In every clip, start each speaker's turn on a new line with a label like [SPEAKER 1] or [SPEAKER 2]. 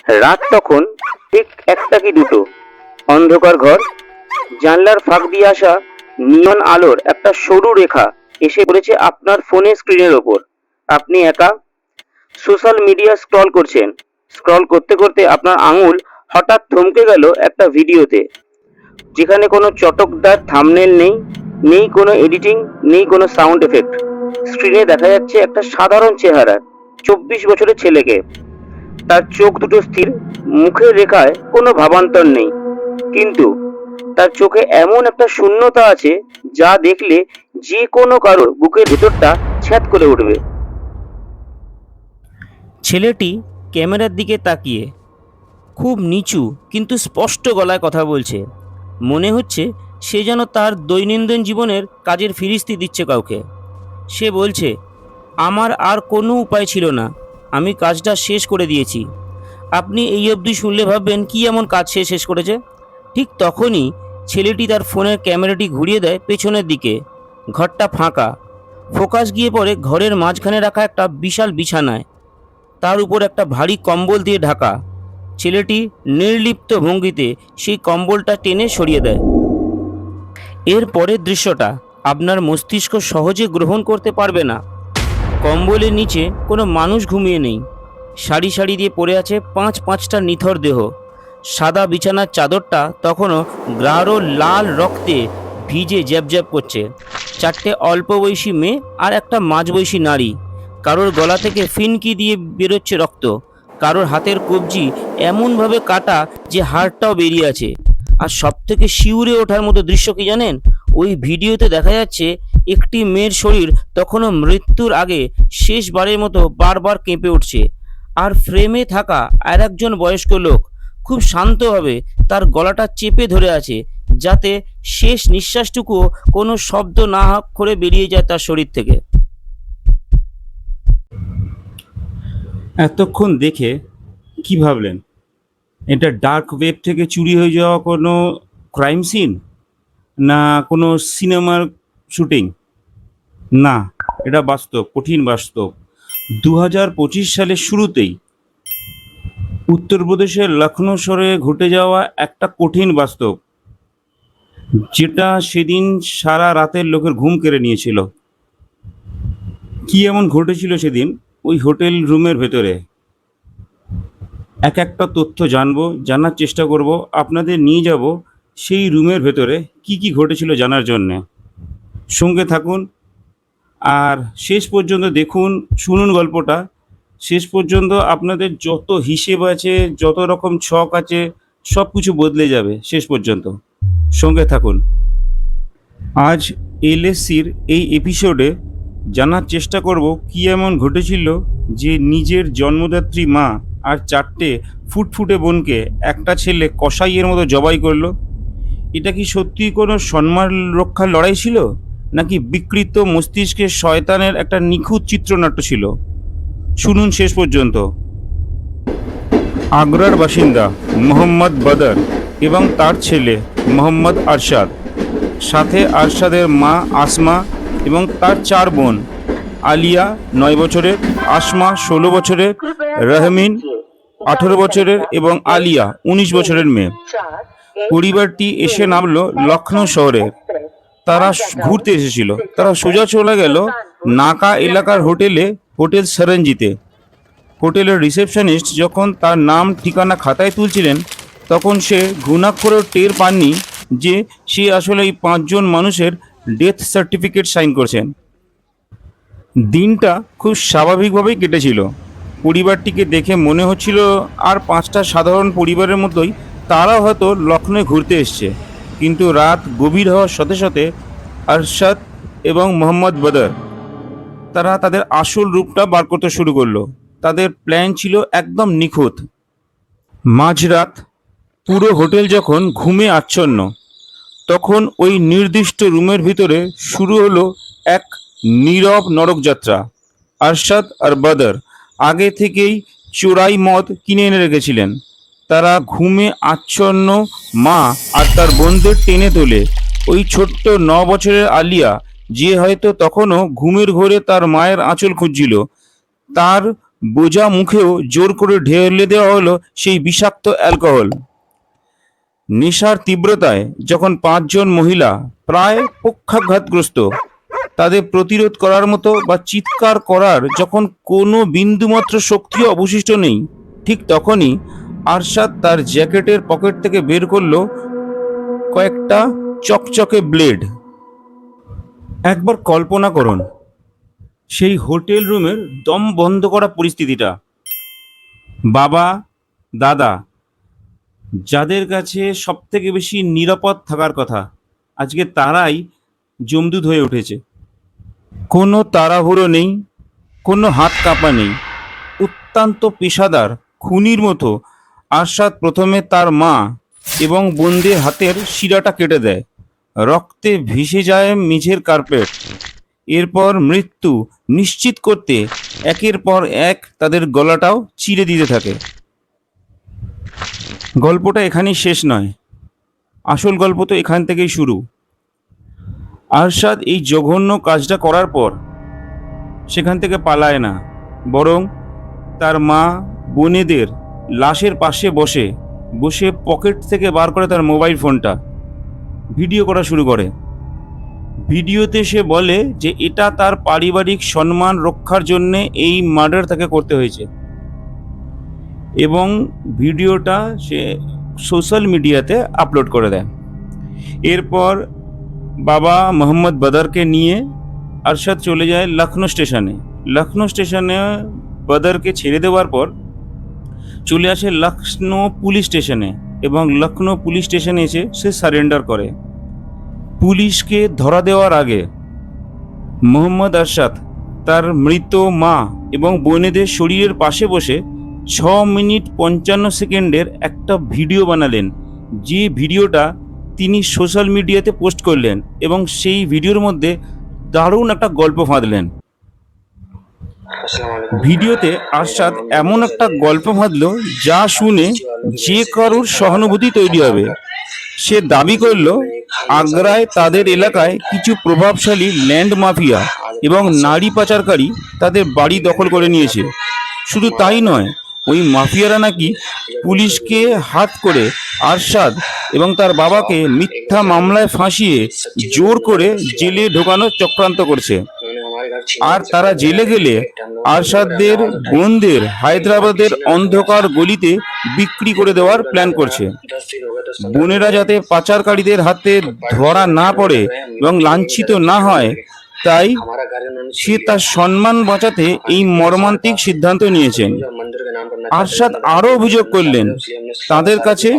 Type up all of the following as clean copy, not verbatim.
[SPEAKER 1] রাত তখন ঠিক 1টা কি 2টো। অন্ধকার ঘর, জানলার ফাঁক দিয়ে আসা নিয়ন আলোর একটা সরু রেখা এসে পড়েছে আপনার ফোনের স্ক্রিনের ওপর। আপনি একা সোশ্যাল মিডিয়া স্ক্রল করছেন। স্ক্রল করতে করতে আপনার আঙুল হঠাৎ থমকে গেল একটা ভিডিওতে, যেখানে কোনো চটকদার থাম্বনেল নেই, নেই কোনো এডিটিং, নেই কোনো সাউন্ড এফেক্ট। স্ক্রিনে দেখা যাচ্ছে একটা সাধারণ চেহারা, 24 বছরের ছেলেকে। তার চোখ দুটো স্থির, মুখের রেখায় কোনো ভাবান্তর নেই, কিন্তু তার চোখে এমন একটা শূন্যতা আছে যা দেখলে যে কোনো কারোর বুকের ভেতরটা ছ্যাদ করে উঠবে।
[SPEAKER 2] ছেলেটি ক্যামেরার দিকে তাকিয়ে খুব নিচু কিন্তু স্পষ্ট গলায় কথা বলছে। মনে হচ্ছে সে যেন তার দৈনন্দিন জীবনের কাজের ফিরিস্তি দিচ্ছে কাউকে। সে বলছে, আমার আর কোনো উপায় ছিল না, আমি কাজটা শেষ করে দিয়েছি। আপনি এই অবধি শুনলে ভাববেন কি এমন কাজ সে শেষ করেছে। ঠিক তখনই ছেলেটি তার ফোনের ক্যামেরাটি ঘুরিয়ে দেয় পেছনের দিকে। ঘরটা ফাঁকা। ফোকাস গিয়ে পড়ে ঘরের মাঝখানে রাখা একটা বিশাল বিছানায়। তার উপর একটা ভারী কম্বল দিয়ে ঢাকা। ছেলেটি নির্লিপ্ত ভঙ্গিতে সেই কম্বলটা টেনে সরিয়ে দেয়। এর পরের দৃশ্যটা আপনার মস্তিষ্ক সহজে গ্রহণ করতে পারবে না। কম্বলের নিচে কোনো মানুষ ঘুমিয়ে নেই। সারি সারি দিয়ে পড়ে আছে 5-5টা নিথর দেহ। সাদা বিছানার চাদরটা তখনও গাঢ় লাল রক্তে ভিজে জ্যাবজ্যাব করছে। 4টে অল্প বয়সী মেয়ে আর একটা মাঝবয়সী নারী। কারোর গলা থেকে ফিনকি দিয়ে বেরোচ্ছে রক্ত, কারোর হাতের কবজি এমনভাবে কাটা যে হাড়টাও বেরিয়ে আছে। আর সবথেকে শিউরে ওঠার মতো দৃশ্য কি জানেন? ওই ভিডিওতে দেখা যাচ্ছে একটি মেয়ের শরীর তখনও মৃত্যুর আগে শেষবারের মতো বারবার কেঁপে উঠছে। আর ফ্রেমে থাকা আর একজন বয়স্ক লোক খুব শান্তভাবে তার গলাটা চেপে ধরে আছে, যাতে শেষ নিঃশ্বাসটুকুও কোনো শব্দ না করে বেরিয়ে যায় তার শরীর থেকে।
[SPEAKER 3] এতক্ষণ দেখে কি ভাবলেন? এটা ডার্ক ওয়েব থেকে চুরি হয়ে যাওয়া কোনো ক্রাইম সিন, না কোনো সিনেমার শুটিং? না, এটা বাস্তব, কঠিন বাস্তব। 2025 সালের শুরুতেই উত্তরপ্রদেশের লখনৌ শহরে ঘটে যাওয়া একটা কঠিন বাস্তব, যেটা সেদিন সারা রাতের লোকের ঘুম কেড়ে নিয়েছিল। কি এমন ঘটেছিল সেদিন ওই হোটেল রুমের ভেতরে? এক একটা তথ্য জানার চেষ্টা করব, আপনাদের নিয়ে যাব সেই রুমের ভেতরে কি কি ঘটেছিল জানার জন্যে। সঙ্গে থাকুন আর শেষ পর্যন্ত দেখুন, শুনুন গল্পটা শেষ পর্যন্ত। আপনাদের যত হিসেব আছে, যত রকম ছক আছে, সব কিছু বদলে যাবে শেষ পর্যন্ত। সঙ্গে থাকুন। আজ এলএসসির এই এপিসোডে জানার চেষ্টা করব কি এমন ঘটেছিল যে নিজের জন্মদাত্রী মা আর 4টে ফুটফুটে বোনকে একটা ছেলে কসাইয়ের মতো জবাই করলো। এটা কি সত্যি কোনো সম্মান রক্ষার লড়াই ছিল, নাকি বিকৃত মস্তিষ্কের শয়তানের একটা নিখুঁত চিত্রনাট্য ছিল? শুনুন শেষ পর্যন্ত। আগ্রার বাসিন্দা মোহাম্মদ বদর এবং তার ছেলে মোহাম্মদ আরশাদ, সাথে আরশাদের মা আসমা এবং তার 4 বোন, আলিয়া 9 বছরের, আসমা 16 বছরের, রহমিন 18 বছরের এবং আলিয়া 19 বছরের মেয়ে। পরিবারটি এসে নামলো লখনৌ শহরে। তারা ঘুরতে এসেছিল। তারা সোজা চলে গেল নাকা এলাকার হোটেল সরঞ্জিতে। হোটেলের রিসেপশনিস্ট যখন তার নাম ঠিকানা খাতায় তুলছিলেন, তখন সে ঘুণাক্ষরেও টের পাননি যে সে আসলে এই 5 জন মানুষের ডেথ সার্টিফিকেট সাইন করছেন। দিনটা খুব স্বাভাবিকভাবেই কেটেছিল। পরিবারটিকে দেখে মনে হচ্ছিল আর 5টা সাধারণ পরিবারের মতোই তারা হয়তো লখনৌ ঘুরতে এসছে। কিন্তু রাত গভীর হওয়ার সাথে সাথে আরশাদ এবং মোহাম্মদ বদর তারা তাদের আসল রূপটা বার করতে শুরু করলো। তাদের প্ল্যান ছিল একদম নিখুঁত। মাঝরাত, পুরো হোটেল যখন ঘুমে আচ্ছন্ন, তখন ওই নির্দিষ্ট রুমের ভিতরে শুরু হলো এক নীরব নরকযাত্রা। আরশাদ আর বদর আগে থেকেই চোরাই মদ কিনে এনে রেখেছিলেন। তারা ঘুমে আচ্ছন্ন মা আর তার বোনদের টেনে তোলে। ওই ছোট্ট 9 বছরের আলিয়া, যে হয়তো তখনও ঘুমের ঘোরে তার মায়ের আঁচল খুঁজছিল, তার বোঝা মুখেও জোর করে ঢেলে দেওয়া হলো সেই বিষাক্ত অ্যালকোহল। নেশার তীব্রতায় যখন 5 জন মহিলা প্রায় পক্ষাঘাতগ্রস্ত, তাদের প্রতিরোধ করার মতো বা চিৎকার করার যখন কোনো বিন্দুমাত্র শক্তিও অবশিষ্ট নেই, ঠিক তখনই আরশাদ তার জ্যাকেটের পকেট থেকে বের করলো কয়েকটা চকচকে ব্লেড। একবার কল্পনা করুন সেই হোটেল রুমের দম বন্ধ করা পরিস্থিতিটা। বাবা, দাদা, যাদের কাছে সবথেকে বেশি নিরাপদ থাকার কথা, আজকে তারাই জমদূত হয়ে উঠেছে। কোনো তাড়াহুড়ো নেই, কোনো হাত কাঁপা নেই, অত্যন্ত পেশাদার খুনির মতো আরশাদ প্রথমে তার মা এবং বোনদের হাতের শিরাটা কেটে দেয়। রক্তে ভেসে যায় মেঝের কার্পেট। এরপর মৃত্যু নিশ্চিত করতে একের পর এক তাদের গলাটাও চিরে দিতে থাকে। গল্পটা এখানেই শেষ নয়, আসল গল্প তো এখান থেকেই শুরু। আরশাদ এই জঘন্য কাজটা করার পর সেখান থেকে পালায় না, বরং তার মা বোনেদের লাশের পাশে বসে বসে পকেট থেকে বার করে তার মোবাইল ফোনটা ভিডিও করা শুরু করে। ভিডিওতে সে বলে যে এটা তার পারিবারিক সম্মান রক্ষার জন্যে এই মার্ডার তাকে করতে হয়েছে, এবং ভিডিওটা সে সোশ্যাল মিডিয়াতে আপলোড করে দেয়। এরপর বাবা মোহাম্মদ বদরকে নিয়ে আরশাদ চলে যায় লখনৌ স্টেশনে। লখনৌ স্টেশনে বদরকে ছেড়ে দেওয়ার পর চলে আসে লখনৌ পুলিশ স্টেশনে, এবং লখনৌ পুলিশ স্টেশনে এসে সে সারেন্ডার করে। পুলিশকে ধরা দেওয়ার আগে মোহাম্মদ আরশাদ তার মৃত মা এবং বোনেদের শরীরের পাশে বসে 6 মিনিট 55 সেকেন্ডের একটা ভিডিও বানালেন, যে ভিডিওটা তিনি সোশ্যাল মিডিয়াতে পোস্ট করলেন, এবং সেই ভিডিওর মধ্যে দারুণ একটা গল্প ফাঁদলেন। ভিডিওতে আরশাদ এমন একটা গল্প ফাঁদল যা শুনে যে কারোর সহানুভূতি তৈরি হবে। সে দাবি করল আগ্রায় তাদের এলাকায় কিছু প্রভাবশালী ল্যান্ড মাফিয়া এবং নারী পাচারকারী তাদের বাড়ি দখল করে নিয়েছে। শুধু তাই নয়, ওই মাফিয়ারা নাকি পুলিশকে হাত করে আরশাদ এবং তার বাবাকে মিথ্যা মামলায় ফাঁসিয়ে জোর করে জেলে ঢোকানোর চক্রান্ত করছে। আর তারা জেলে গেলে আরশাদের বোনদের হায়দ্রাবাদের অন্ধকার গলিতে বিক্রি করে দেওয়ার প্ল্যান করছে। বোনেরা যাতে পাচারকারীদের হাতে ধরা না পড়ে এবং লাঞ্ছিত না হয়, তাই সে তার সম্মান বাঁচাতে এই মর্মান্তিক সিদ্ধান্ত নিয়েছেন। আরশাদ আরও অভিযোগ করলেন তাদের কাছে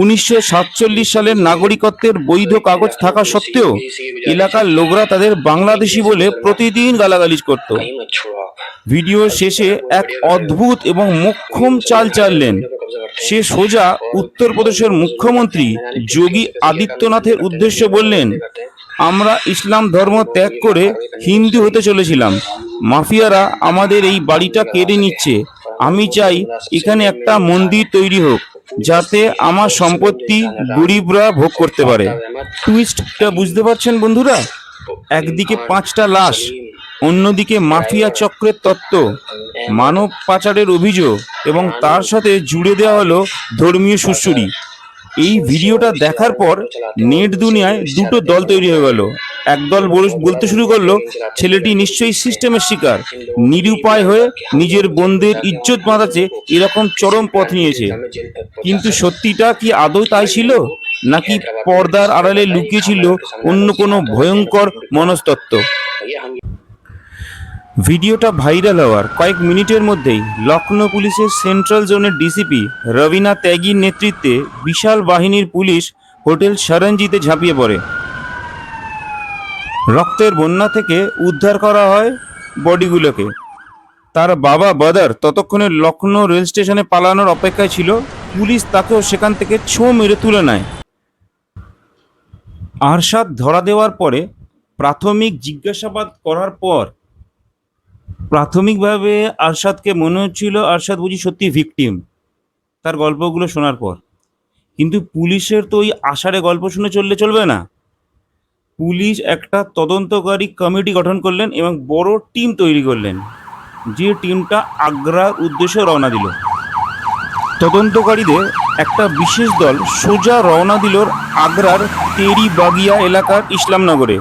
[SPEAKER 3] 1947 সালের নাগরিকত্বের বৈধ কাগজ থাকা সত্ত্বেও এলাকার লোকরা তাদের বাংলাদেশি বলে প্রতিদিন গালাগালিজ করত। ভিডিও শেষে এক অদ্ভুত এবং মোক্ষম চাল চাললেন। সে সোজা উত্তরপ্রদেশের মুখ্যমন্ত্রী যোগী আদিত্যনাথের উদ্দেশ্যে বললেন, আমরা ইসলাম ধর্ম ত্যাগ করে হিন্দু হতে চলেছিলাম, মাফিয়ারা আমাদের এই বাড়িটা কেড়ে নিচ্ছে, আমি চাই এখানে একটা মন্দির তৈরি হোক যাতে আমার সম্পত্তি গরিবরা ভোগ করতে পারে। টুইস্টটা বুঝতে পারছেন বন্ধুরা? একদিকে 5টা লাশ, অন্যদিকে মাফিয়া চক্রের তত্ত্ব, মানব পাচারের অভিযোগ, এবং তার সাথে জুড়ে দেওয়া হলো ধর্মীয় সুড়সুড়ি। এই ভিডিওটা দেখার পর নেট দুনিয়ায় দুটো দল তৈরি হয়ে গেল। একদল বলতে শুরু করলো ছেলেটি নিশ্চয়ই সিস্টেমের শিকার, নিরুপায় হয়ে নিজের বোনদের ইজ্জত বাঁচাতে এরকম চরম পথ নিয়েছে। কিন্তু সত্যিটা কি আদৌ তাই ছিল, নাকি পর্দার আড়ালে লুকিয়ে ছিল অন্য কোনো ভয়ঙ্কর মনস্তত্ত্ব? ভিডিওটা ভাইরাল হওয়ার কয়েক মিনিটের মধ্যেই লখনৌ পুলিশের সেন্ট্রাল জোনের ডিসিপি রবিনা ত্যাগীর নেতৃত্বে বিশাল বাহিনীর পুলিশ হোটেল শরণজিতে ঝাঁপিয়ে পড়ে। রক্তের বন্যা থেকে উদ্ধার করা হয় বডিগুলোকে। তার বাবা বদর ততক্ষণে লখনৌ রেল স্টেশনে পালানোর অপেক্ষায় ছিল। পুলিশ তাকেও সেখান থেকে ছো মেরে তুলে নেয়। আরশাদ ধরা দেওয়ার পরে প্রাথমিক জিজ্ঞাসাবাদ করার পর প্রাথমিকভাবে আরশাদকে মনে হচ্ছিল আরশাদ বুঝি সত্যি ভিকটিম, তার গল্পগুলো শোনার পর। কিন্তু পুলিশের তো ওই আষাঢ়ে গল্প শুনে চলবে না। পুলিশ একটা তদন্তকারী কমিটি গঠন করলেন এবং বড় টিম তৈরি করলেন। যে টিমটা আগ্রার উদ্দেশ্যে রওনা দিল। তদন্তকারীদের একটা বিশেষ দল সোজা রওনা দিল আগ্রার তেরি বাগিয়া এলাকার ইসলামনগরে,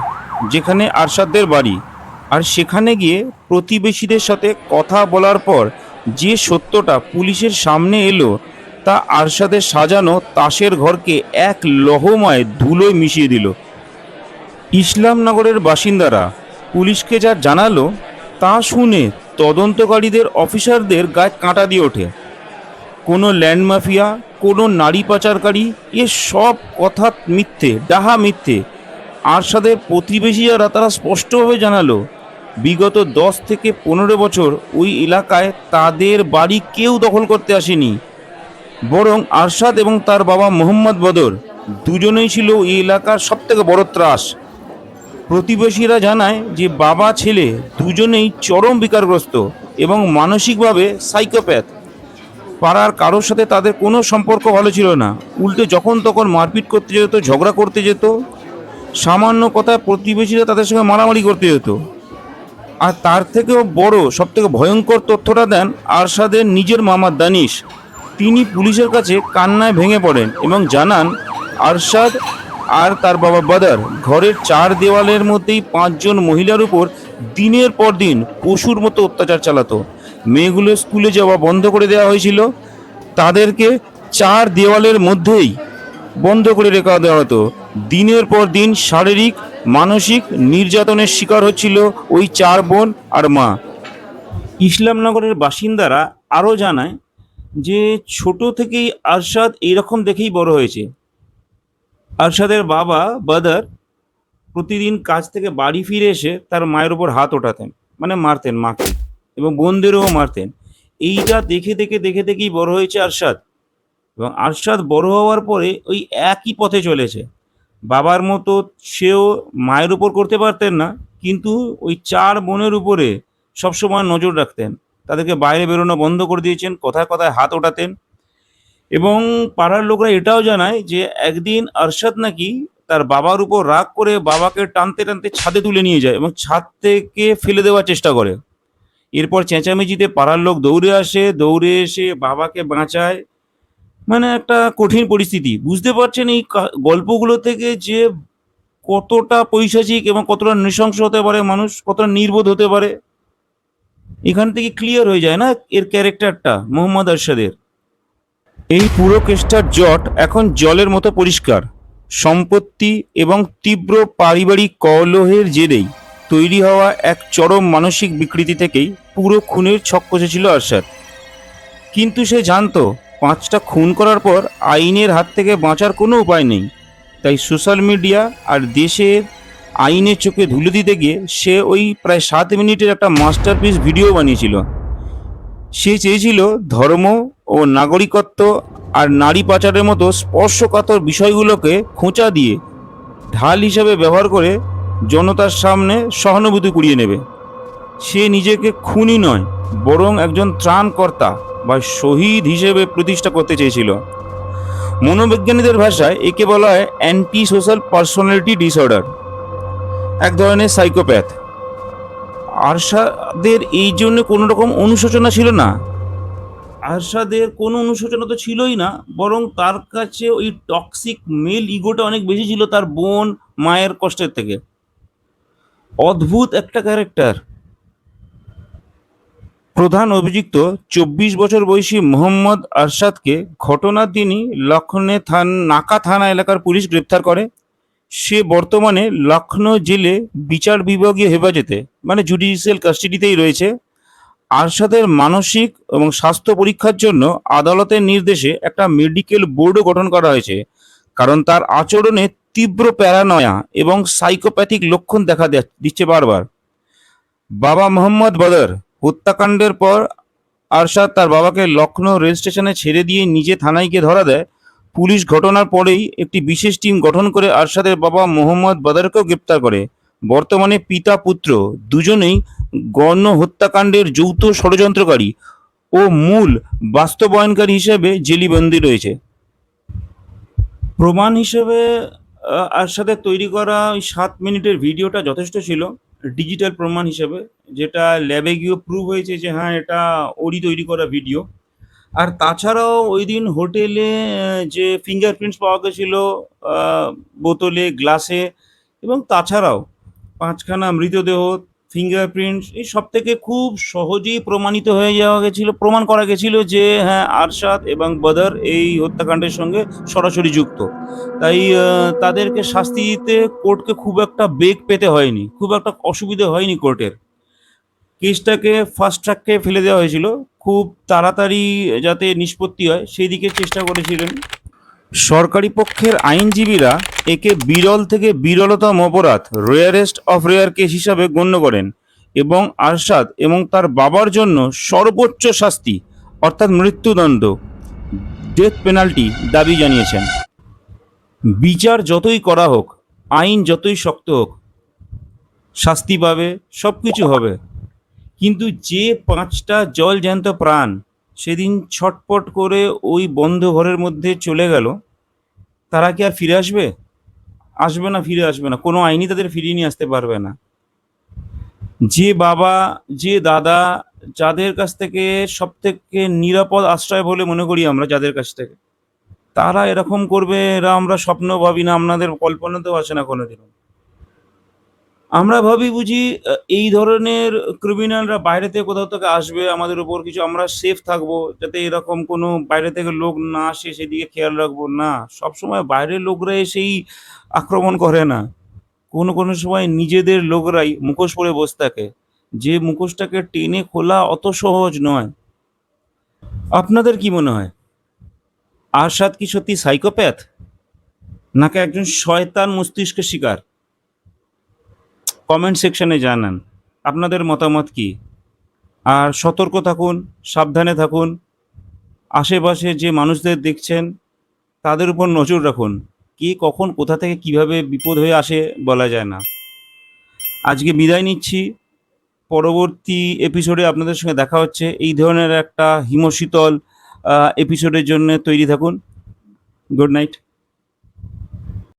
[SPEAKER 3] যেখানে আরশাদের বাড়ি। আর সেখানে গিয়ে প্রতিবেশীদের সাথে কথা বলার পর যে সত্যটা পুলিশের সামনে এলো, তা আরশাদের সাজানো তাসের ঘরকে এক লহমায় ধুলোয় মিশিয়ে দিল। ইসলামনগরের বাসিন্দারা পুলিশকে যা জানালো তা শুনে তদন্তকারীদের অফিসারদের গায়ে কাঁটা দিয়ে ওঠে। কোনো ল্যান্ড মাফিয়া, কোনো নারী পাচারকারী, এ সব কথা মিথ্যে, ডাহা মিথ্যে। আরশাদের প্রতিবেশী যারা, তারা স্পষ্টভাবে জানালো বিগত 10 থেকে 15 বছর ওই এলাকায় তাদের বাড়ি কেউ দখল করতে আসেনি, বরং আরশাদ এবং তার বাবা মোহাম্মদ বদর দুজনেই ছিল এই এলাকার সবথেকে বড় ত্রাস। প্রতিবেশীরা জানায় যে বাবা ছেলে দুজনেই চরম বিকারগ্রস্ত এবং মানসিকভাবে সাইকোপ্যাথ। পাড়ার কারোর সাথে তাদের কোনো সম্পর্ক ভালো ছিল না, উল্টে যখন তখন মারপিট করতে যেত, ঝগড়া করতে যেত, সামান্য কথায় প্রতিবেশীরা তাদের সঙ্গে মারামারি করতে যেত। আর তার থেকেও বড়, সবথেকে ভয়ঙ্কর তথ্যটা দেন আরশাদের নিজের মামা দানিশ। তিনি পুলিশের কাছে কান্নায় ভেঙে পড়েন এবং জানান আরশাদ আর তার বাবা বদর ঘরের 4 দেওয়ালের মধ্যেই 5 জন মহিলার উপর দিনের পর দিন পশুর মতো অত্যাচার চালাতো। মেয়েগুলো স্কুলে যাওয়া বন্ধ করে দেওয়া হয়েছিল, তাদেরকে 4 দেওয়ালের মধ্যেই বন্ধ করে রেখে দেওয়া হতো। দিনের পর দিন শারীরিক মানসিক নির্যাতনের শিকার হচ্ছিল ওই 4 বোন আর মা। ইসলামনগরের বাসিন্দারা আরও জানায় যে ছোট থেকেই আরশাদ এইরকম দেখেই বড় হয়েছে। আরশাদের বাবা বদর প্রতিদিন কাজ থেকে বাড়ি ফিরে এসে তার মায়ের ওপর হাত ওঠাতেন, মানে মারতেন মাকে, এবং বোনদেরও মারতেন। এইটা দেখে দেখে দেখে দেখেই বড় হয়েছে আরশাদ। এবং আরশাদ বড় হওয়ার পরে ওই একই পথে চলেছে। বাবার মতো সেও মায়ের উপর করতে পারতেন না, কিন্তু ওই 4 বোনের উপরে সবসময় নজর রাখতেন। তাদেরকে বাইরে বেরোনো বন্ধ করে দিয়েছেন, কথায় কথায় হাত ওঠাতেন। এবং পাড়ার লোকরা এটাও জানায় যে একদিন আরশাদ নাকি তার বাবার উপর রাগ করে বাবাকে টানতে টানতে ছাদে তুলে নিয়ে যায় এবং ছাদ থেকে ফেলে দেওয়ার চেষ্টা করে। এরপর চেঁচামেচিতে পাড়ার লোক দৌড়ে আসে, দৌড়ে এসে বাবাকে বাঁচায়। মানে একটা কঠিন পরিস্থিতি। বুঝতে পারছেন এই গল্পগুলো থেকে যে কতটা পৈশাচিক এবং কতটা নৃশংস হতে পারে মানুষ, কতটা নির্বোধ হতে পারে। এখান থেকে ক্লিয়ার হয়ে যায় না এর ক্যারেক্টারটা মোহাম্মদ আরশাদের। এই পুরো কেসটার জট এখন জলের মতো পরিষ্কার। সম্পত্তি এবং তীব্র পারিবারিক কলহের জেরেই তৈরি হওয়া এক চরম মানসিক বিকৃতি থেকেই পুরো খুনের ছক কষেছিল আরশাদ। কিন্তু সে জানতো 5টা খুন করার পর আইনের হাত থেকে বাঁচার কোনো উপায় নেই। তাই সোশ্যাল মিডিয়া আর দেশের আইনের চোখে ধুলো দিতে গিয়ে সে ওই প্রায় 7 মিনিটের একটা মাস্টারপিস ভিডিও বানিয়েছিল। সে চেয়েছিল ধর্ম ও নাগরিকত্ব আর নারী পাচারের মতো স্পর্শকাতর বিষয়গুলোকে খোঁচা দিয়ে ঢাল হিসাবে ব্যবহার করে জনতার সামনে সহানুভূতি কুড়িয়ে নেবে। সে নিজেকে খুনি নয়, বরং একজন ত্রাণকর্তা বা শহীদ হিসেবে প্রতিষ্ঠা করতে চেয়েছিল। মনোবিজ্ঞানীদের ভাষায় একে বলা হয় অ্যান্টি সোশ্যাল পার্সোনালিটি ডিসঅর্ডার, এক ধরনের সাইকোপ্যাথ। আরশাদের এই জন্য কোনো রকম অনুশোচনা ছিল না। আরশাদের কোনো অনুশোচনা তো ছিলই না, বরং তার কাছে ওই টক্সিক মেল ইগোটা অনেক বেশি ছিল তার বোন মায়ের কষ্টের থেকে। অদ্ভুত একটা ক্যারেক্টার। প্রধান অভিযুক্ত 24 বছর বয়সী মোহাম্মদ আরশাদকে ঘটনার দিনই নাকা থানা এলাকার পুলিশ গ্রেপ্তার করে। সে বর্তমানে লখনৌ জেলে বিচার বিভাগীয় হেফাজতে, মানে জুডিশিয়াল কাস্টাডিতেই রয়েছে। আরশাদের মানসিক এবং স্বাস্থ্য পরীক্ষার জন্য আদালতের নির্দেশে একটা মেডিকেল বোর্ডও গঠন করা হয়েছে, কারণ তার আচরণে তীব্র প্যারানয়া এবং সাইকোপ্যাথিক লক্ষণ দেখা দিচ্ছে বারবার। বাবা মোহাম্মদ বদর হত্যাকাণ্ডের পর আরশাদ তার বাবাকে লখনৌ রেল স্টেশনে ছেড়ে দিয়ে নিজে থানায় গিয়ে ধরা দেয়। পুলিশ ঘটনার পরেই একটি বিশেষ টিম গঠন করে আরশাদের বাবা মোহাম্মদ বদরকেও গ্রেপ্তার করে। বর্তমানে পিতা পুত্র দুজনেই গণ হত্যাকাণ্ডের যৌথ ষড়যন্ত্রকারী ও মূল বাস্তবায়নকারী হিসেবে জেলবন্দি রয়েছে। প্রমাণ হিসেবে আরশাদের তৈরি করা ওই 7 মিনিটের ভিডিওটা যথেষ্ট ছিল। ডিজিটাল প্রমাণ হিসেবে, যেটা ল্যাবে গিয়েও প্রুভ হয়েছে যে হ্যাঁ এটা ওরই তৈরি করা ভিডিও। আর তাছাড়াও ওই দিন হোটেলে যে ফিঙ্গারপ্রিন্টস পাওয়া গেছিলো বোতলে, গ্লাসে, এবং তাছাড়াও 5খানা মৃতদেহ, ফিঙ্গারপ্রিন্টস, এই সব থেকে খুব সহজেই প্রমাণ করা গেছিল যে হ্যাঁ আরশাদ এবং বদর এই হত্যাকাণ্ডের সঙ্গে সরাসরি যুক্ত। তাই তাদেরকে শাস্তি দিতে কোর্টকে খুব একটা বেগ পেতে হয়নি, খুব একটা অসুবিধে হয়নি কোর্টের। কেসটাকে ফাস্ট ট্র্যাকে ফেলে দেওয়া হয়েছিল, খুব তাড়াতাড়ি যাতে নিষ্পত্তি হয় সেই দিকে চেষ্টা করেছিলেন। সরকারি পক্ষের আইনজীবীরা একে বিরল থেকে বিরলতম অপরাধ, রেয়ারেস্ট অফ রেয়ার কেস হিসাবে গণ্য করেন এবং আরশাদ এবং তার বাবার জন্য সর্বোচ্চ শাস্তি অর্থাৎ মৃত্যুদণ্ড, ডেথ পেনাল্টি দাবি জানিয়েছেন। বিচার যতই করা হোক, আইন যতই শক্ত হোক, শাস্তি পাবে, সব কিছু হবে, কিন্তু যে 5টা জলজ্যান্ত প্রাণ সেদিন ছটপট করে ওই বন্ধ ঘরের মধ্যে চলে গেল, তারা কি আর ফিরে আসবে? আসবে না, ফিরে আসবে না, কোনো আইনই তাদের ফিরিয়ে নিয়ে আসতে পারবে না। যে বাবা, যে দাদা, যাদের কাছ থেকে সব থেকে নিরাপদ আশ্রয় বলে মনে করি আমরা, যাদের কাছ থেকে, তারা এরকম করবে, এরা আমরা স্বপ্ন ভাবি না, আপনাদের কল্পনাতেও আসে না কোনোদিনও। আমরা ভাবি বুঝি এই ধরনের ক্রিমিনালরা বাইরে থেকে কোথাও থেকে আসবে, আমাদের উপর কিছু, আমরা সেফ থাকবো, যাতে এরকম কোনো বাইরে থেকে লোক না আসে সেদিকে খেয়াল রাখবো। না, সবসময় বাইরের লোকরা এসেই আক্রমণ করে না, কোনো কোনো সময় নিজেদের লোকরাই মুখোশ পরে বসে থাকে, যে মুখোশটাকে টেনে খোলা অত সহজ নয়। আপনাদের কি মনে হয়, আরশাদ কি সত্যি সাইকোপ্যাথ, নাকি একজন শয়তান মস্তিষ্কের শিকার? কমেন্ট সেকশনে জানান আপনাদের মতামত কি। আর সতর্ক থাকুন, সাবধানে থাকুন, আশেপাশে যে মানুষদের দেখছেন তাদের উপর নজর রাখুন, কে কখন কোথা থেকে কিভাবে বিপদ হয়ে আসে বলা যায় না। আজকে বিদায় নিচ্ছি, পরবর্তী এপিসোডে আপনাদের সঙ্গে দেখা হচ্ছে। এই ধরনের একটা হিমশীতল এপিসোডের জন্য তৈরি থাকুন। Good night.